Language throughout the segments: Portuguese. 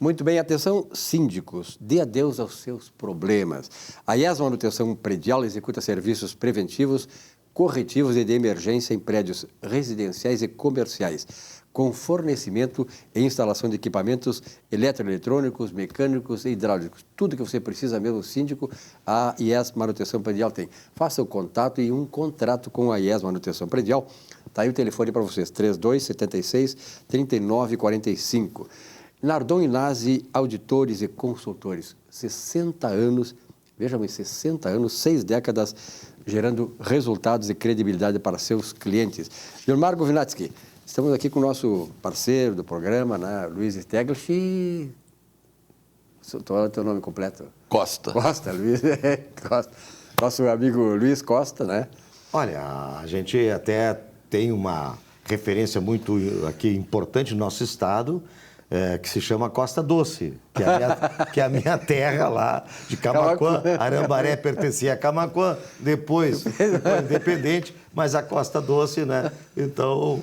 Muito bem, atenção síndicos, dê adeus aos seus problemas. A IES Manutenção Predial executa serviços preventivos, corretivos e de emergência em prédios residenciais e comerciais, com fornecimento e instalação de equipamentos eletroeletrônicos, mecânicos e hidráulicos. Tudo que você precisa mesmo, síndico, a IES Manutenção Predial tem. Faça o contato e um contrato com a IES Manutenção Predial. Está aí o telefone para vocês, 3276-3945. Nardon Inazzi, auditores e consultores, 60 anos, vejam bem, 60 anos, 6 décadas, gerando resultados e credibilidade para seus clientes. Leonardo Govinatsky, estamos aqui com o nosso parceiro do programa, né, Luiz Steglich. Qual é o teu nome completo? Costa. Costa, Luiz Costa. Nosso amigo Luiz Costa, né? Olha, a gente até tem uma referência muito aqui importante no nosso estado, que se chama Costa Doce, que é a minha terra lá de Camaquã. Arambaré pertencia a Camaquã, depois ficou independente, mas a Costa Doce, né? Então,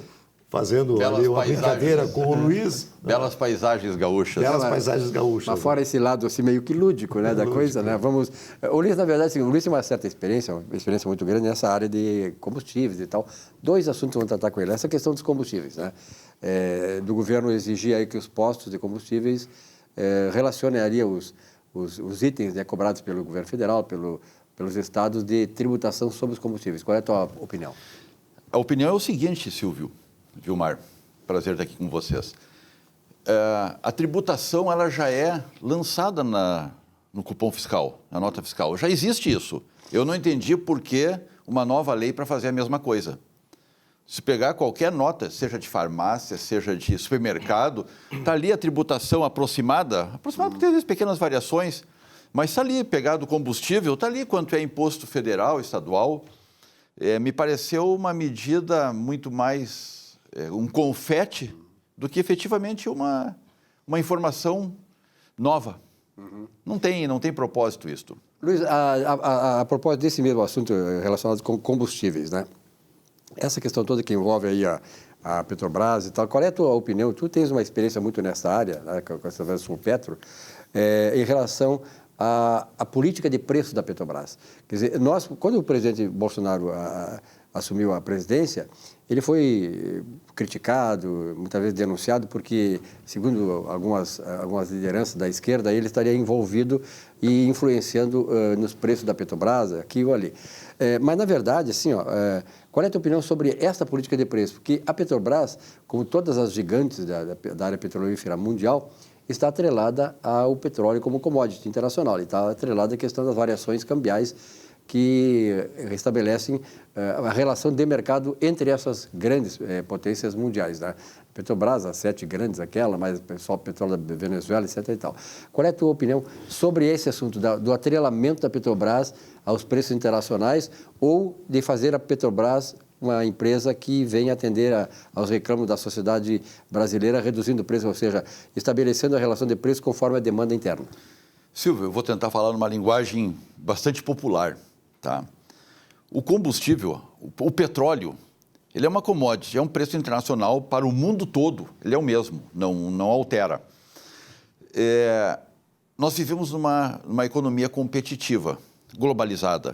fazendo ali uma brincadeira com o Luiz. Belas paisagens gaúchas. Belas paisagens gaúchas. Mas fora esse lado assim meio que lúdico, né, da coisa, né? Vamos. O Luiz, na verdade, assim, o Luiz tem uma certa experiência, uma experiência muito grande nessa área de combustíveis e tal. 2 assuntos vão tratar com ele. Essa questão dos combustíveis, né? Do governo exigir aí que os postos de combustíveis relacionem ali os itens, né, cobrados pelo governo federal, pelos estados de tributação sobre os combustíveis. Qual é a tua opinião? A opinião é o seguinte, Silvio, Vilmar, prazer estar aqui com vocês. A tributação ela já é lançada no cupom fiscal, na nota fiscal. Já existe isso. Eu não entendi por que uma nova lei para fazer a mesma coisa. Se pegar qualquer nota, seja de farmácia, seja de supermercado, está ali a tributação aproximada porque tem às vezes pequenas variações, mas está ali, pegar do combustível, está ali quanto é imposto federal, estadual. Me pareceu uma medida muito mais um confete do que efetivamente uma informação nova. Não tem propósito isto. Luiz, a propósito desse mesmo assunto relacionado com combustíveis, né? Essa questão toda que envolve aí a Petrobras e tal, qual é a tua opinião? Tu tens uma experiência muito nessa área, né, com essa versão Petro, em relação à política de preço da Petrobras. Quer dizer, quando o presidente Bolsonaro assumiu a presidência, ele foi criticado, muitas vezes denunciado, porque, segundo algumas lideranças da esquerda, ele estaria envolvido e influenciando nos preços da Petrobras, aqui ou ali. Mas, na verdade, assim, qual é a tua opinião sobre esta política de preço? Porque a Petrobras, como todas as gigantes da área petrolífera mundial, está atrelada ao petróleo como commodity internacional, e está atrelada à questão das variações cambiais que estabelecem a relação de mercado entre essas grandes potências mundiais, né? Petrobras, as 7 grandes, aquela, mas só o petróleo da Venezuela, etc. e tal. Qual é a tua opinião sobre esse assunto do atrelamento da Petrobras aos preços internacionais ou de fazer a Petrobras uma empresa que venha atender aos reclamos da sociedade brasileira, reduzindo o preço, ou seja, estabelecendo a relação de preço conforme a demanda interna? Silvio, eu vou tentar falar numa linguagem bastante popular, tá? O combustível, o petróleo, ele é uma commodity, é um preço internacional para o mundo todo, ele é o mesmo, não altera. Nós vivemos numa economia competitiva, globalizada.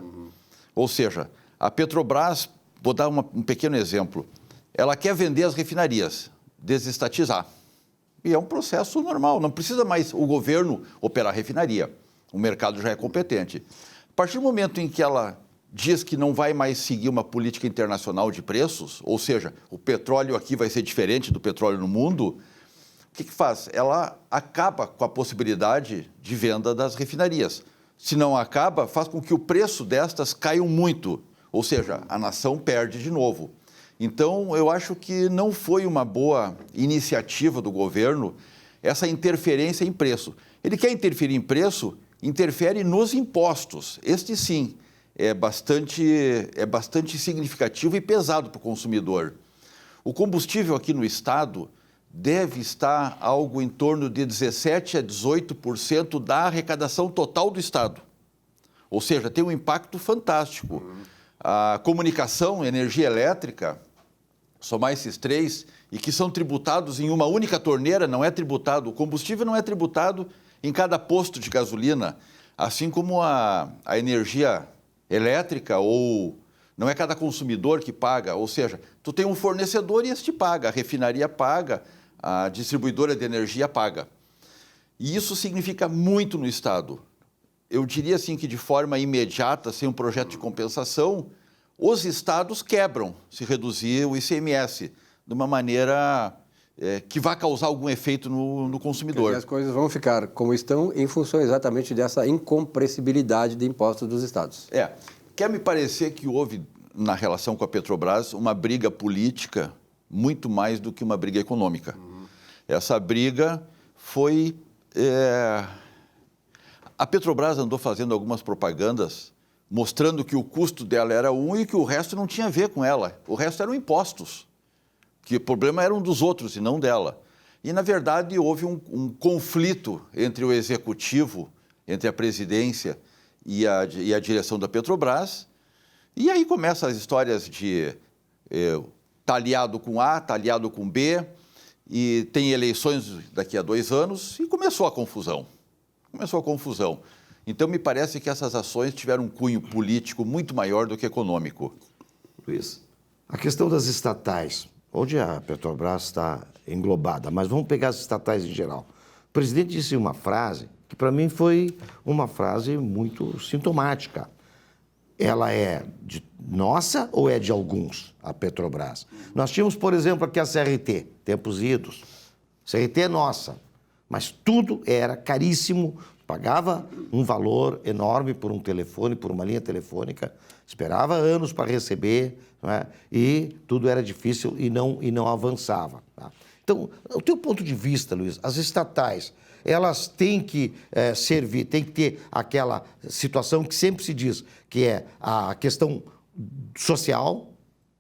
Ou seja, a Petrobras, vou dar um pequeno exemplo, ela quer vender as refinarias, desestatizar. E é um processo normal, não precisa mais o governo operar a refinaria, o mercado já é competente. A partir do momento em que ela diz que não vai mais seguir uma política internacional de preços, ou seja, o petróleo aqui vai ser diferente do petróleo no mundo, o que faz? Ela acaba com a possibilidade de venda das refinarias. Se não acaba, faz com que o preço destas caiam muito, ou seja, a nação perde de novo. Então, eu acho que não foi uma boa iniciativa do governo essa interferência em preço. Ele quer interferir em preço, interfere nos impostos. Este sim é bastante significativo e pesado para o consumidor. O combustível aqui no estado deve estar algo em torno de 17% a 18% da arrecadação total do estado. Ou seja, tem um impacto fantástico. A comunicação, energia elétrica, somar esses 3, e que são tributados em uma única torneira, não é tributado, o combustível não é tributado em cada posto de gasolina, assim como a energia elétrica, ou não é cada consumidor que paga, ou seja, tu tem um fornecedor e este paga, a refinaria paga, a distribuidora de energia paga. E isso significa muito no Estado. Eu diria assim que de forma imediata, sem um projeto de compensação, os estados quebram se reduzir o ICMS de uma maneira que vai causar algum efeito no consumidor. E as coisas vão ficar como estão em função exatamente dessa incompressibilidade de impostos dos estados. Quer me parecer que houve, na relação com a Petrobras, uma briga política muito mais do que uma briga econômica. Essa briga foi... A Petrobras andou fazendo algumas propagandas mostrando que o custo dela era um e que o resto não tinha a ver com ela. O resto eram impostos, que o problema era um dos outros e não dela. E, na verdade, houve um conflito entre o executivo, entre a presidência e a direção da Petrobras. E aí começam as histórias de tá aliado com A, tá aliado com B, e tem eleições daqui a 2 anos, e começou a confusão. Então, me parece que essas ações tiveram um cunho político muito maior do que econômico. Luiz, a questão das estatais, onde a Petrobras está englobada, mas vamos pegar as estatais em geral. O presidente disse uma frase que, para mim, foi uma frase muito sintomática. Ela é nossa ou é de alguns, a Petrobras? Nós tínhamos, por exemplo, aqui a CRT, tempos idos. CRT é nossa, mas tudo era caríssimo, pagava um valor enorme por um telefone, por uma linha telefônica, esperava anos para receber, não é? E tudo era difícil e não avançava. Tá? Então, o teu ponto de vista, Luiz, as estatais, elas têm que servir, têm que ter aquela situação que sempre se diz, que é a questão social,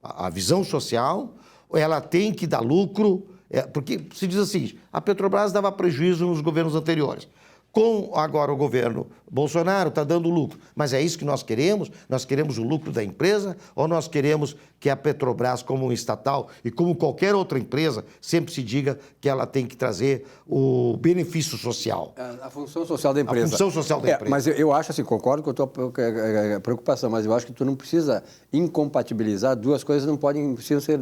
a visão social, ela tem que dar lucro, porque se diz assim, a Petrobras dava prejuízo nos governos anteriores. Com agora o governo Bolsonaro está dando lucro. Mas é isso que nós queremos? Nós queremos o lucro da empresa ou nós queremos que a Petrobras, como um estatal e como qualquer outra empresa, sempre se diga que ela tem que trazer o benefício social? A função social da empresa. A função social da empresa. Mas eu acho assim, concordo com a tua preocupação, mas eu acho que tu não precisa incompatibilizar, duas coisas precisam ser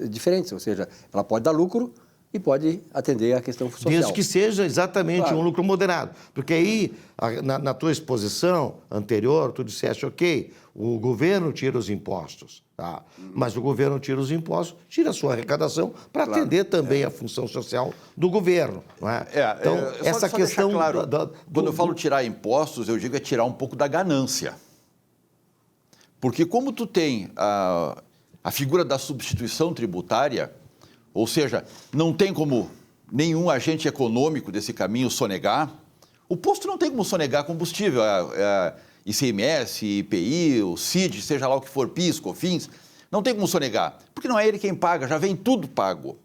diferentes, ou seja, ela pode dar lucro e pode atender à questão social. Desde que seja exatamente um lucro moderado. Porque aí, na tua exposição anterior, tu disseste, ok, o governo tira os impostos, tá? Mas o governo tira os impostos, tira a sua arrecadação para atender também a função social do governo. Não é? Então, essa questão... Claro, quando eu falo tirar impostos, eu digo tirar um pouco da ganância. Porque como tu tem a figura da substituição tributária, ou seja, não tem como nenhum agente econômico desse caminho sonegar. O posto não tem como sonegar combustível, ICMS, IPI, o CID, seja lá o que for, PIS, COFINS, não tem como sonegar, porque não é ele quem paga, já vem tudo pago.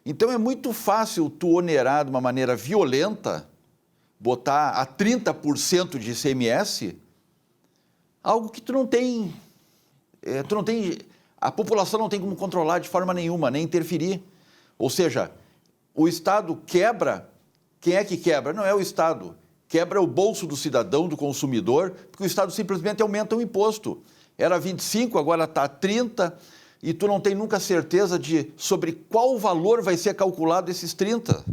Então é muito fácil tu onerar de uma maneira violenta, botar a 30% de ICMS, algo que tu não tem, a população não tem como controlar de forma nenhuma, nem interferir. Ou seja, o Estado quebra. Quem é que quebra? Não é o Estado. Quebra o bolso do cidadão, do consumidor, porque o Estado simplesmente aumenta o imposto. Era 25, agora está 30, e tu não tem nunca certeza sobre qual valor vai ser calculado esses 30.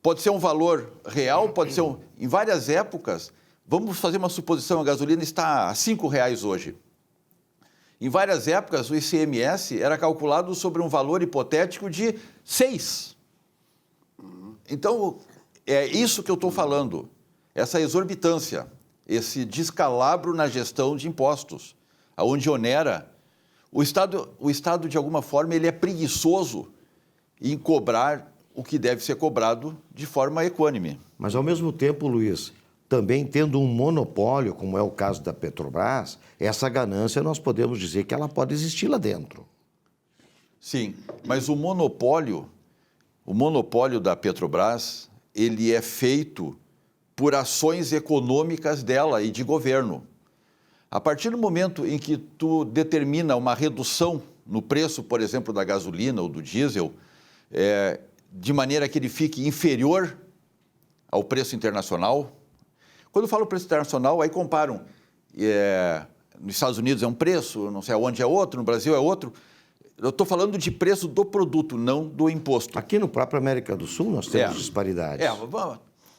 Pode ser um valor real, pode ser em várias épocas. Vamos fazer uma suposição, a gasolina está a R$5 hoje. Em várias épocas, o ICMS era calculado sobre um valor hipotético de 6. Então, é isso que eu estou falando, essa exorbitância, esse descalabro na gestão de impostos, onde onera. O Estado, de alguma forma, ele é preguiçoso em cobrar o que deve ser cobrado de forma equânime. Mas, ao mesmo tempo, Luiz, também tendo um monopólio, como é o caso da Petrobras, essa ganância nós podemos dizer que ela pode existir lá dentro. Sim, mas o monopólio da Petrobras, ele é feito por ações econômicas dela e de governo. A partir do momento em que tu determina uma redução no preço, por exemplo, da gasolina ou do diesel, de maneira que ele fique inferior ao preço internacional. Quando eu falo preço internacional, aí comparam, nos Estados Unidos é um preço, não sei aonde é outro, no Brasil é outro. Eu estou falando de preço do produto, não do imposto. Aqui no próprio América do Sul nós temos disparidades.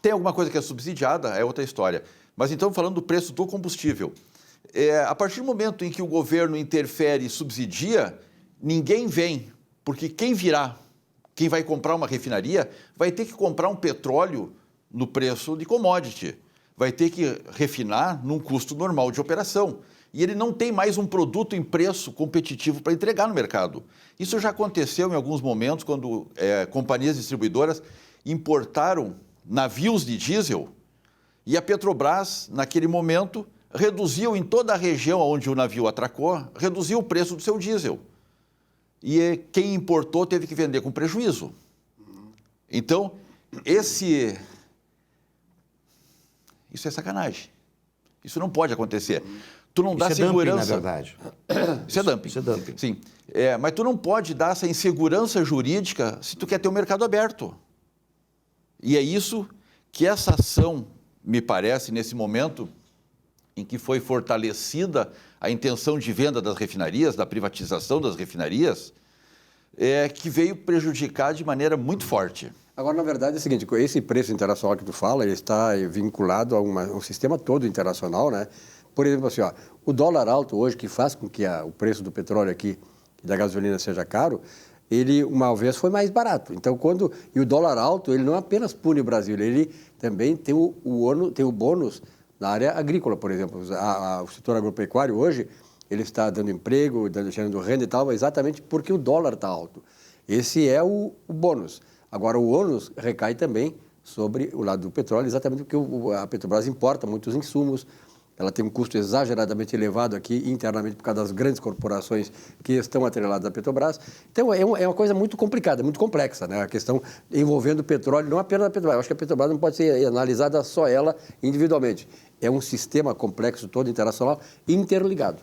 Tem alguma coisa que é subsidiada, é outra história. Mas então, falando do preço do combustível, a partir do momento em que o governo interfere e subsidia, ninguém vem, porque quem vai comprar uma refinaria, vai ter que comprar um petróleo no preço de commodity, vai ter que refinar num custo normal de operação. E ele não tem mais um produto em preço competitivo para entregar no mercado. Isso já aconteceu em alguns momentos, quando companhias distribuidoras importaram navios de diesel e a Petrobras, naquele momento, reduziu em toda a região onde o navio atracou, reduziu o preço do seu diesel. E quem importou teve que vender com prejuízo. Então, isso é sacanagem. Isso não pode acontecer. Tu não dá segurança. Dumping, na verdade. Isso é dumping. Isso é dumping. Sim. Mas tu não pode dar essa insegurança jurídica se tu quer ter um mercado aberto. E é isso que essa ação, me parece, nesse momento em que foi fortalecida a intenção de venda das refinarias, da privatização das refinarias, que veio prejudicar de maneira muito forte. Agora, na verdade, é o seguinte, esse preço internacional que tu fala, ele está vinculado a um sistema todo internacional, né? Por exemplo, assim, o dólar alto hoje, que faz com que o preço do petróleo aqui e da gasolina seja caro, ele uma vez foi mais barato. Então, e o dólar alto, ele não apenas pune o Brasil, ele também tem o bônus na área agrícola, por exemplo. O setor agropecuário hoje, ele está dando emprego, gerando renda e tal, exatamente porque o dólar está alto. Esse é o bônus. Agora, o ônus recai também sobre o lado do petróleo, exatamente porque a Petrobras importa muitos insumos, ela tem um custo exageradamente elevado aqui internamente por causa das grandes corporações que estão atreladas à Petrobras. Então, é uma coisa muito complicada, muito complexa, né? A questão envolvendo o petróleo, não apenas a Petrobras. Eu acho que a Petrobras não pode ser analisada só ela individualmente. É um sistema complexo todo internacional interligado.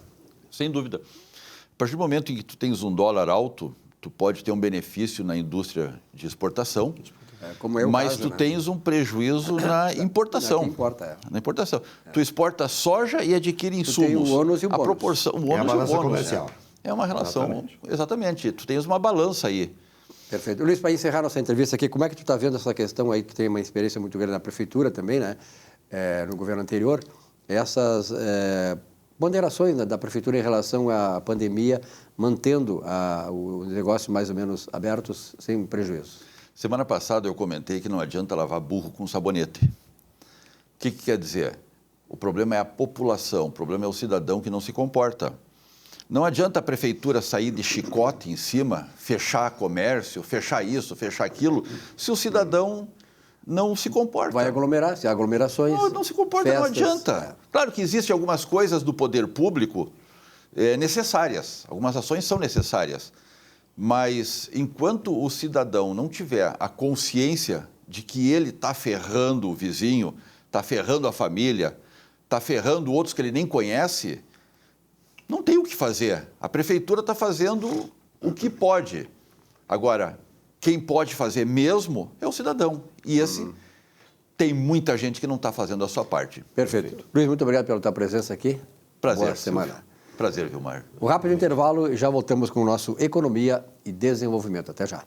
Sem dúvida. A partir do momento em que tu tens um dólar alto, tu pode ter um benefício na indústria de exportação, mas tu tens um prejuízo na importação. Na importação. Tu exporta soja e adquire insumos. Tu tem o ônus e o bônus. A proporção, o ônus é a balança e o bônus. comercial. É uma relação. Exatamente. Tu tens uma balança aí. Perfeito. Luiz, para encerrar nossa entrevista aqui, como é que tu está vendo essa questão aí, que tem uma experiência muito grande na prefeitura também, né? No governo anterior, essas ponderações, né, da prefeitura em relação à pandemia, mantendo os negócios mais ou menos abertos sem prejuízo? Semana passada eu comentei que não adianta lavar burro com sabonete. O que quer dizer? O problema é a população, o problema é o cidadão que não se comporta. Não adianta a prefeitura sair de chicote em cima, fechar comércio, fechar isso, fechar aquilo, se o cidadão não se comporta. Vai aglomerar, se há aglomerações. Não se comporta, festas, não adianta. Claro que existem algumas coisas do poder público necessárias, algumas ações são necessárias. Mas enquanto o cidadão não tiver a consciência de que ele está ferrando o vizinho, está ferrando a família, está ferrando outros que ele nem conhece, não tem o que fazer. A prefeitura está fazendo o que pode. Agora, quem pode fazer mesmo é o cidadão. E esse tem muita gente que não está fazendo a sua parte. Perfeito. Luiz, muito obrigado pela tua presença aqui. Prazer. Boa semana. Prazer, Vilmar. Um rápido intervalo e já voltamos com o nosso Economia e Desenvolvimento. Até já.